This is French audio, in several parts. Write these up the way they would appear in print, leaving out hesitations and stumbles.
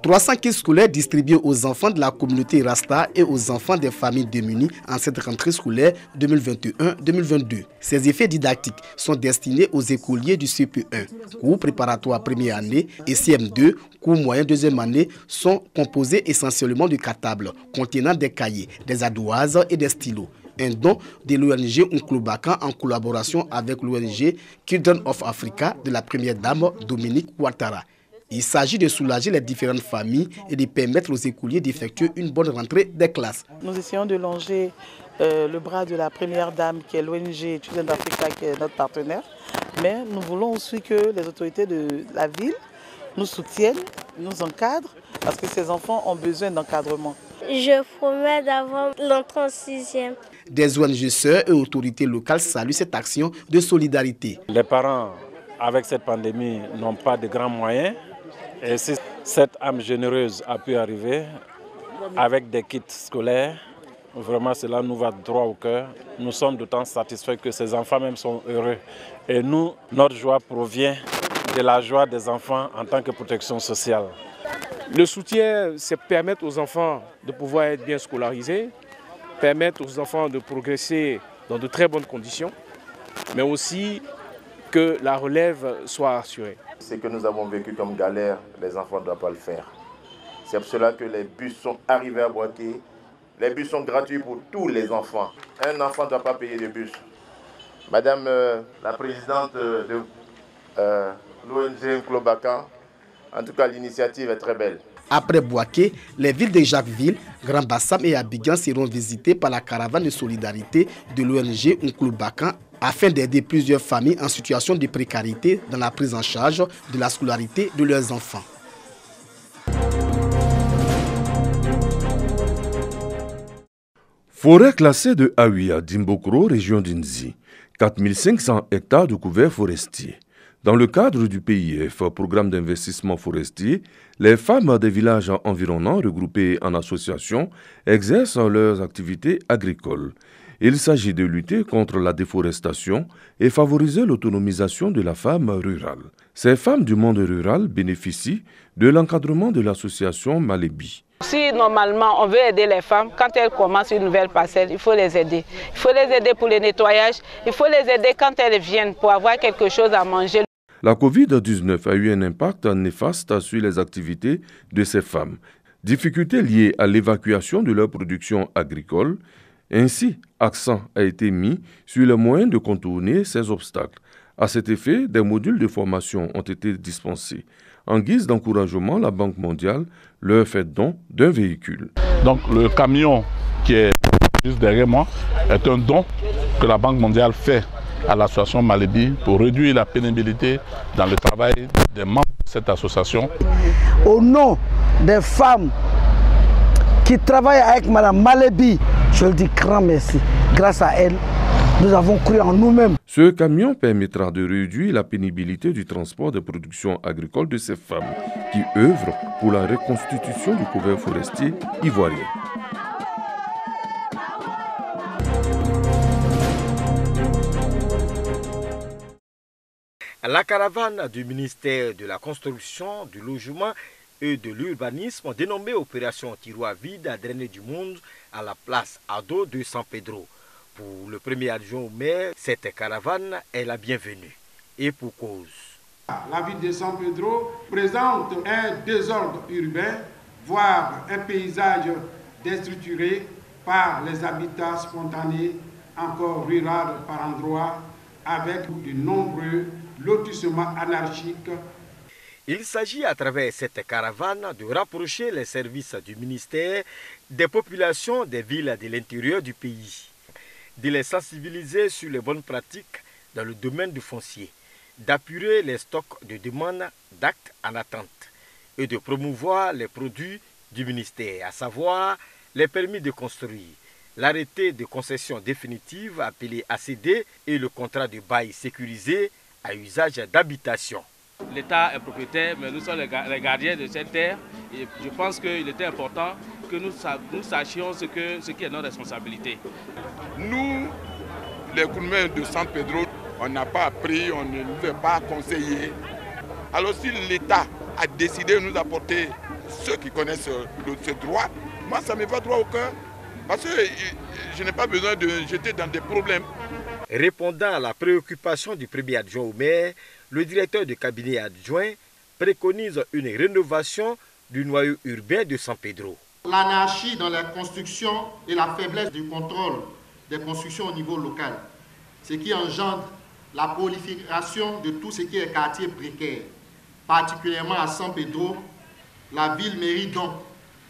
300 kits scolaires distribués aux enfants de la communauté Rasta et aux enfants des familles démunies en cette rentrée scolaire 2021-2022. Ces effets didactiques sont destinés aux écoliers du CP1, cours préparatoire première année, et CM2, cours moyen deuxième année, sont composés essentiellement de cartables contenant des cahiers, des ardoises et des stylos. Un don de l'ONG Unklubakan en collaboration avec l'ONG Children of Africa de la première dame Dominique Ouattara. Il s'agit de soulager les différentes familles et de permettre aux écoliers d'effectuer une bonne rentrée des classes. Nous essayons de longer le bras de la première dame qui est l'ONG Children of Africa qui est notre partenaire. Mais nous voulons aussi que les autorités de la ville nous soutiennent, nous encadrent parce que ces enfants ont besoin d'encadrement. Je promets d'avoir l'entrée en 6e. Des ONG sœurs et autorités locales saluent cette action de solidarité. Les parents, avec cette pandémie, n'ont pas de grands moyens. Et si cette âme généreuse a pu arriver avec des kits scolaires, vraiment cela nous va droit au cœur. Nous sommes d'autant satisfaits que ces enfants même sont heureux. Et nous, notre joie provient de la joie des enfants en tant que protection sociale. Le soutien, c'est permettre aux enfants de pouvoir être bien scolarisés, permettre aux enfants de progresser dans de très bonnes conditions, mais aussi que la relève soit assurée. Ce que nous avons vécu comme galère, les enfants ne doivent pas le faire. C'est pour cela que les bus sont arrivés à Boaké. Les bus sont gratuits pour tous les enfants. Un enfant ne doit pas payer de bus. Madame la présidente de l'ONG Unklubakan, en tout cas l'initiative est très belle. Après Boaké, les villes de Jacquesville, Grand Bassam et Abidjan seront visitées par la caravane de solidarité de l'ONG Unklubakan afin d'aider plusieurs familles en situation de précarité dans la prise en charge de la scolarité de leurs enfants. Forêt classée de Aouia, Dimbokro, région d'Inzi. 4500 hectares de couverts forestiers. Dans le cadre du PIF, programme d'investissement forestier, les femmes des villages environnants regroupées en associations exercent leurs activités agricoles. Il s'agit de lutter contre la déforestation et favoriser l'autonomisation de la femme rurale. Ces femmes du monde rural bénéficient de l'encadrement de l'association Malébi. Si normalement on veut aider les femmes, quand elles commencent une nouvelle parcelle, il faut les aider. Il faut les aider pour le nettoyage, il faut les aider quand elles viennent pour avoir quelque chose à manger. La Covid-19 a eu un impact néfaste sur les activités de ces femmes. Difficultés liées à l'évacuation de leur production agricole. Ainsi, accent a été mis sur les moyens de contourner ces obstacles. À cet effet, des modules de formation ont été dispensés. En guise d'encouragement, la Banque mondiale leur fait don d'un véhicule. Donc le camion qui est juste derrière moi est un don que la Banque mondiale fait à l'association Malébi pour réduire la pénibilité dans le travail des membres de cette association. Au nom des femmes qui travaillent avec Mme Malébi, je le dis grand merci. Grâce à elle, nous avons cru en nous-mêmes. Ce camion permettra de réduire la pénibilité du transport des productions agricoles de ces femmes qui œuvrent pour la reconstitution du couvert forestier ivoirien. La caravane du ministère de la Construction, du Logement et de l'Urbanisme, dénommée Opération Tiroir Vide, a drainé du monde à la place Ado de San Pedro. Pour le premier adjoint au maire, cette caravane est la bienvenue. Et pour cause. La ville de San Pedro présente un désordre urbain, voire un paysage déstructuré par les habitats spontanés, encore ruraux par endroits, avec de nombreux lotissements anarchiques. Il s'agit à travers cette caravane de rapprocher les services du ministère des populations des villes de l'intérieur du pays, de les sensibiliser sur les bonnes pratiques dans le domaine du foncier, d'appuyer les stocks de demandes d'actes en attente et de promouvoir les produits du ministère, à savoir les permis de construire, l'arrêté de concession définitive appelé ACD et le contrat de bail sécurisé à usage d'habitation. L'État est propriétaire, mais nous sommes les gardiens de cette terre et je pense qu'il était important que nous sachions ce qui est notre responsabilité. Nous, les Koulmens de San Pedro, on n'a pas appris, on ne nous a pas conseillé. Alors si l'État a décidé de nous apporter ceux qui connaissent ce droit, moi ça ne me va droit au cœur. Parce que je n'ai pas besoin de me jeter dans des problèmes. Répondant à la préoccupation du premier adjoint au maire, le directeur de cabinet adjoint préconise une rénovation du noyau urbain de San Pedro. L'anarchie dans la construction et la faiblesse du contrôle des constructions au niveau local, ce qui engendre la prolifération de tout ce qui est quartier précaire, particulièrement à San Pedro. La ville mérite donc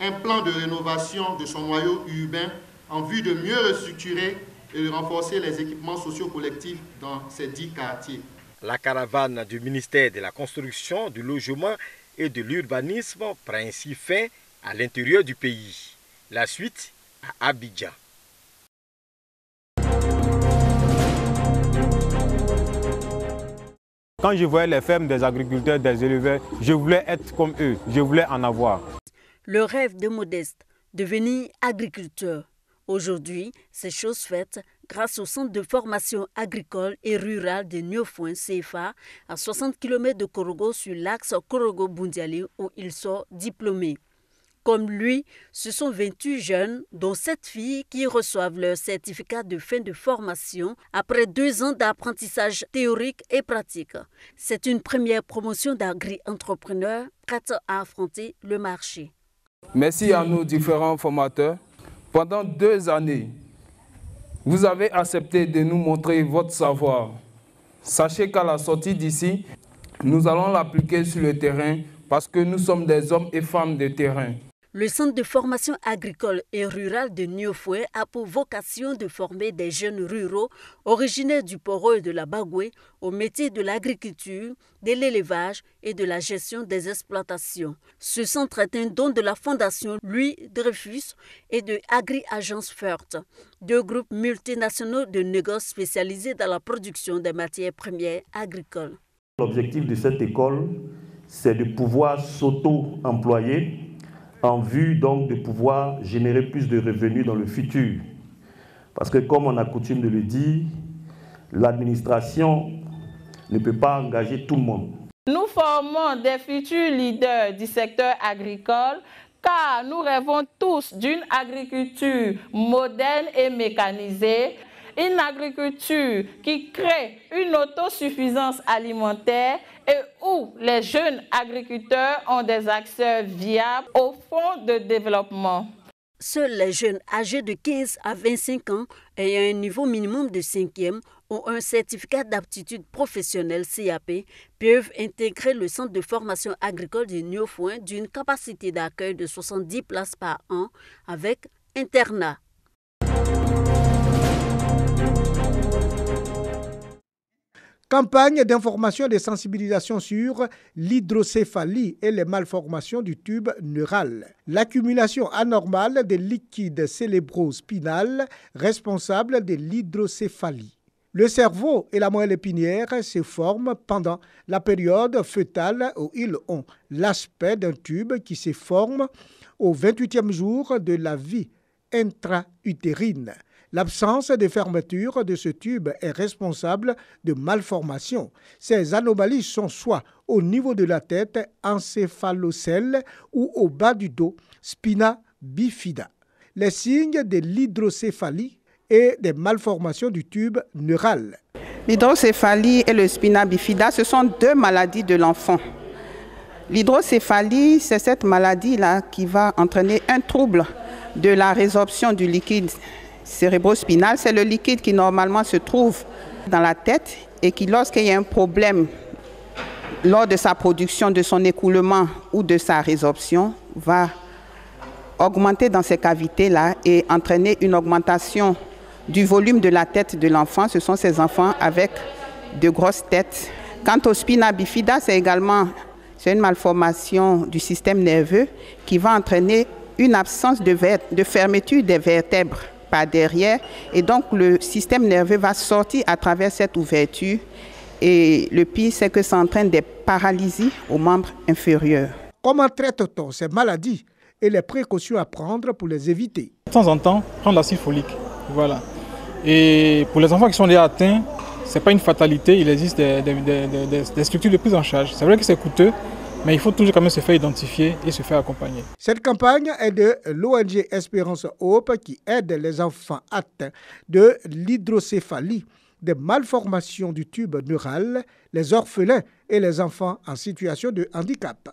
un plan de rénovation de son noyau urbain en vue de mieux restructurer et de renforcer les équipements sociaux collectifs dans ces 10 quartiers. La caravane du ministère de la Construction, du Logement et de l'Urbanisme prend ainsi fin à l'intérieur du pays. La suite à Abidjan. Quand je voyais les fermes des agriculteurs, des éleveurs, je voulais être comme eux, je voulais en avoir. Le rêve de Modeste, devenir agriculteur. Aujourd'hui, c'est chose faite grâce au Centre de formation agricole et rurale de Niofouin CFA, à 60 km de Korogo sur l'axe Korogo-Bundiali où il sort diplômé. Comme lui, ce sont 28 jeunes, dont 7 filles, qui reçoivent leur certificat de fin de formation après 2 ans d'apprentissage théorique et pratique. C'est une première promotion d'agri-entrepreneurs prête à affronter le marché. Merci à nos différents formateurs. Pendant 2 années, vous avez accepté de nous montrer votre savoir. Sachez qu'à la sortie d'ici, nous allons l'appliquer sur le terrain parce que nous sommes des hommes et femmes de terrain. Le Centre de formation agricole et rurale de Niofoué a pour vocation de former des jeunes ruraux originaires du Poro et de la Bagoué au métier de l'agriculture, de l'élevage et de la gestion des exploitations. Ce centre est un don de la Fondation Louis Dreyfus et de Agri-Agence Furt, 2 groupes multinationaux de négoces spécialisés dans la production des matières premières agricoles. L'objectif de cette école, c'est de pouvoir s'auto-employer en vue donc de pouvoir générer plus de revenus dans le futur. Parce que comme on a coutume de le dire, l'administration ne peut pas engager tout le monde. Nous formons des futurs leaders du secteur agricole car nous rêvons tous d'une agriculture moderne et mécanisée, une agriculture qui crée une autosuffisance alimentaire et où les jeunes agriculteurs ont des acteurs viables au fond de développement. Seuls les jeunes âgés de 15 à 25 ans ayant un niveau minimum de 5e ou un certificat d'aptitude professionnelle CAP peuvent intégrer le centre de formation agricole de Niofouin d'une capacité d'accueil de 70 places par an avec internat. Campagne d'information et de sensibilisation sur l'hydrocéphalie et les malformations du tube neural. L'accumulation anormale des liquides cérébro-spinal responsable de l'hydrocéphalie. Le cerveau et la moelle épinière se forment pendant la période fœtale où ils ont l'aspect d'un tube qui se forme au 28e jour de la vie intra-utérine. L'absence de fermeture de ce tube est responsable de malformations. Ces anomalies sont soit au niveau de la tête, encéphalocèle, ou au bas du dos, spina bifida. Les signes de l'hydrocéphalie et des malformations du tube neural. L'hydrocéphalie et le spina bifida, ce sont 2 maladies de l'enfant. L'hydrocéphalie, c'est cette maladie-là qui va entraîner un trouble de la résorption du liquide cérébrospinal. C'est le liquide qui normalement se trouve dans la tête et qui, lorsqu'il y a un problème lors de sa production, de son écoulement ou de sa résorption, va augmenter dans ces cavités-là et entraîner une augmentation du volume de la tête de l'enfant. Ce sont ces enfants avec de grosses têtes. Quant au spina bifida, c'est une malformation du système nerveux qui va entraîner une absence de fermeture des vertèbres par derrière, et donc le système nerveux va sortir à travers cette ouverture, et le pire c'est que ça entraîne des paralysies aux membres inférieurs. Comment traite-t-on ces maladies et les précautions à prendre pour les éviter? De temps en temps, prendre l'acide folique, voilà. Et pour les enfants qui sont déjà atteints, ce n'est pas une fatalité, il existe des structures de prise en charge. C'est vrai que c'est coûteux, Mais il faut toujours quand même se faire identifier et se faire accompagner. Cette campagne est de l'ONG Espérance Hope qui aide les enfants atteints de l'hydrocéphalie, des malformations du tube neural, les orphelins et les enfants en situation de handicap.